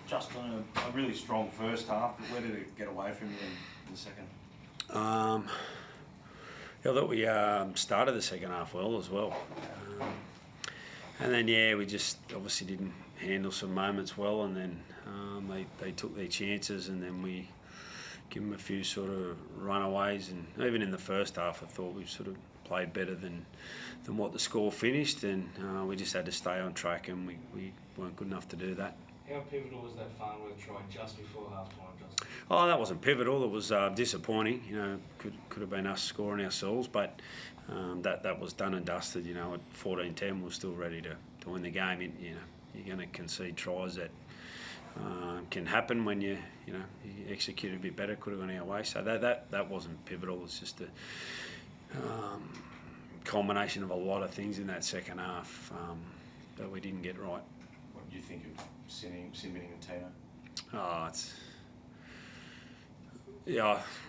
Justin, a really strong first half, but where did it get away from you in the second? I thought we started the second half well as well. And then, we just obviously didn't handle some moments well, and then they took their chances, and then we give them a few sort of runaways. And even in the first half, I thought we sort of played better than what the score finished, and we just had to stay on track, and we weren't good enough to do that. How pivotal was that Farnworth try just before half-time, Justin? Oh, that wasn't pivotal. It was disappointing. Could have been us scoring ourselves, but that was done and dusted. At 14-10, we're still ready to win the game. You're going to concede tries that can happen when you execute a bit better. Could have gone our way. So that wasn't pivotal. It's just a combination of a lot of things in that second half that we didn't get right. What do you think of Sinbiting and Tino?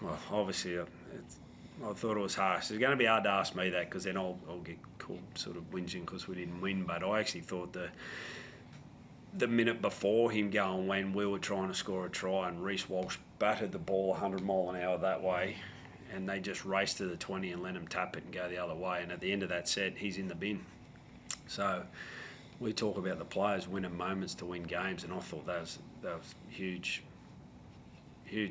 Well, obviously, I thought it was harsh. It's going to be hard to ask me that, because then I'll get called sort of whinging because we didn't win. But I actually thought the minute before him going, when we were trying to score a try and Reece Walsh battered the ball 100 mile an hour that way, and they just raced to the 20 and let him tap it and go the other way. And at the end of that set, he's in the bin. So we talk about the players winning moments to win games, and I thought that was huge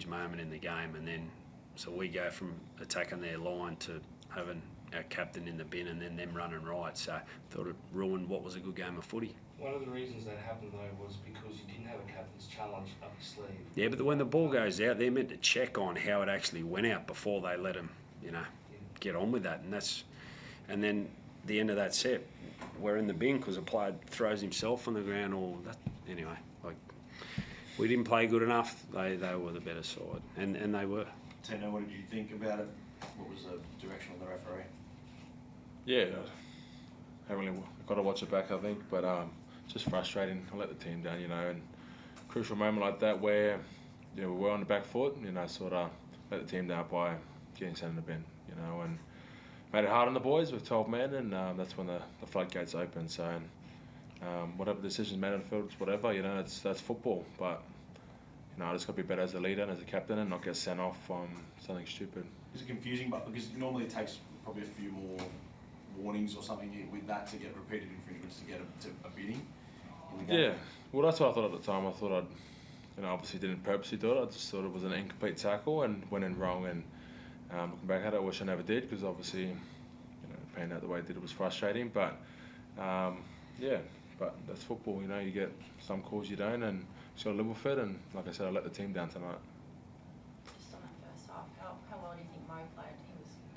moment in the game. And then so we go from attacking their line to having our captain in the bin, and then them running right. So I thought it ruined what was a good game of footy. One of the reasons that happened, though, was because you didn't have a captain's challenge up your sleeve. Yeah, but when the ball goes out, they're meant to check on how it actually went out before they let him, get on with that. And then the end of that set, we're in the bin because a player throws himself on the ground or that. Anyway, we didn't play good enough. They were the better side, and they were. Tino, what did you think about it? What was the direction of the referee? Yeah, I haven't really got to watch it back, I think, but just frustrating. I let the team down, and crucial moment like that where we were on the back foot, sort of let the team down by getting sent in the bin, and made it hard on the boys with 12 men, and that's when the floodgates opened. So whatever decisions made on the field, whatever, that's football. But I just got to be better as a leader and as a captain, and not get sent off on something stupid. Is it confusing? But because normally it takes probably a few more warnings or something with that to get repeated infringements to get to a bidding. Yeah, well, that's what I thought at the time. I thought I'd, obviously didn't purposely do it. I just thought it was an incomplete tackle and went in wrong. And looking back at it, I wish I never did, because obviously, paying out the way I did, it was frustrating. But but that's football. You get some calls you don't, and just got to live with it. And like I said, I let the team down tonight. Just on that first half, how well do you think Mo played?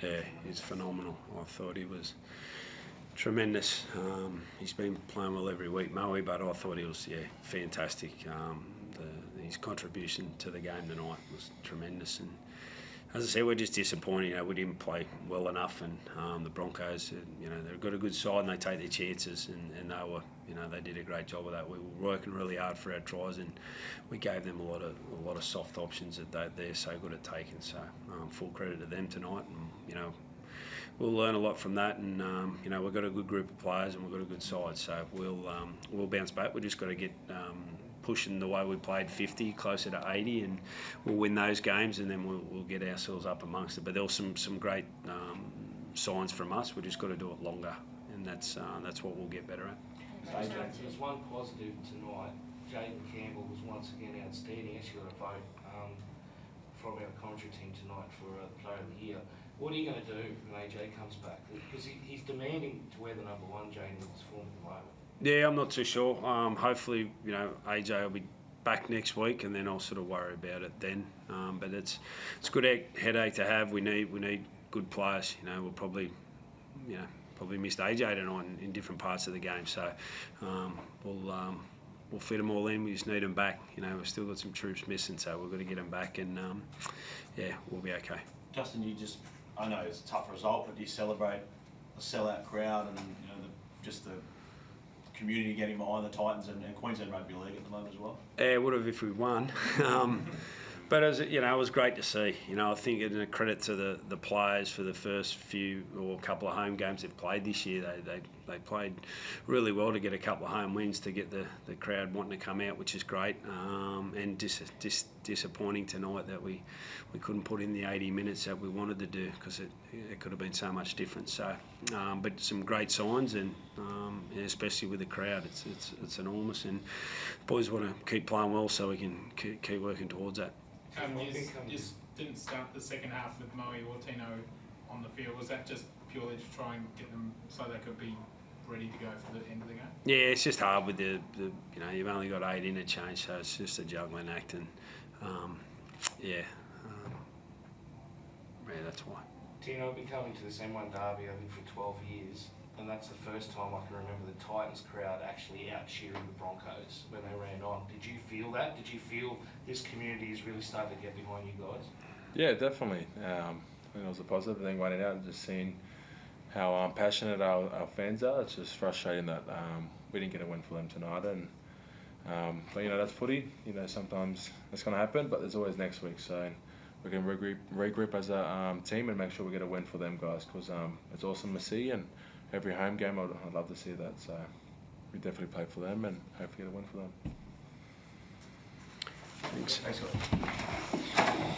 Yeah, he's phenomenal. I thought he was tremendous. He's been playing well every week, Moe, but I thought he was fantastic. His contribution to the game tonight was tremendous. And as I said, we're just disappointed. We didn't play well enough, and the Broncos, they've got a good side and they take their chances, and they were, they did a great job of that. We were working really hard for our tries, and we gave them a lot of soft options that they're so good at taking. So full credit to them tonight, and we'll learn a lot from that. And we've got a good group of players and we've got a good side, so we'll bounce back. We just got to get pushing the way we played 50, closer to 80, and we'll win those games, and then we'll get ourselves up amongst it. But there were some great signs from us. We just got to do it longer, and that's what we'll get better at. There's one positive tonight. Jaden Campbell was once again outstanding. Actually got a vote from our commentary team tonight for the Player of the Year. What are you going to do when AJ comes back? Because he's demanding to wear the number 1, Jaden, with his form at the moment. Yeah, I'm not too sure. Hopefully, AJ will be back next week, and then I'll sort of worry about it then. But it's a good headache to have. We need good players. We'll probably missed AJ tonight in different parts of the game. So we'll fit them all in. We just need them back. We've still got some troops missing, so we've got to get them back, and we'll be okay. Justin, I know it's a tough result, but do you celebrate a sellout crowd and just the community getting behind the Titans and Queensland Rugby League at the moment as well? Yeah, would have if we won. But as it was great to see. I think it's a credit to the players for the first few or couple of home games they've played this year. They played really well to get a couple of home wins to get the crowd wanting to come out, which is great. And disappointing tonight that we couldn't put in the 80 minutes that we wanted to do, because it could have been so much different. So, but some great signs, and especially with the crowd, it's enormous. And boys want to keep playing well so we can keep working towards that. You didn't start the second half with Moe or Tino on the field. Was that just purely to try and get them so they could be ready to go for the end of the game? Yeah, it's just hard with the you've only got 8 interchange, so it's just a juggling act, and that's why. Tino, I've been coming to this M1 derby, I think, for 12 years, and that's the first time I can remember the Titans crowd actually out cheering the Broncos when they ran on. Did you feel that? Did you feel this community is really starting to get behind you guys? Yeah, definitely. It was a positive thing running out and just seeing how passionate our fans are. It's just frustrating that we didn't get a win for them tonight. And but that's footy. Sometimes it's going to happen, but there's always next week. So we can regroup as a team and make sure we get a win for them guys, because it's awesome to see, and every home game I'd love to see that. So we definitely play for them and hopefully get a win for them. Thanks. Thanks, guys.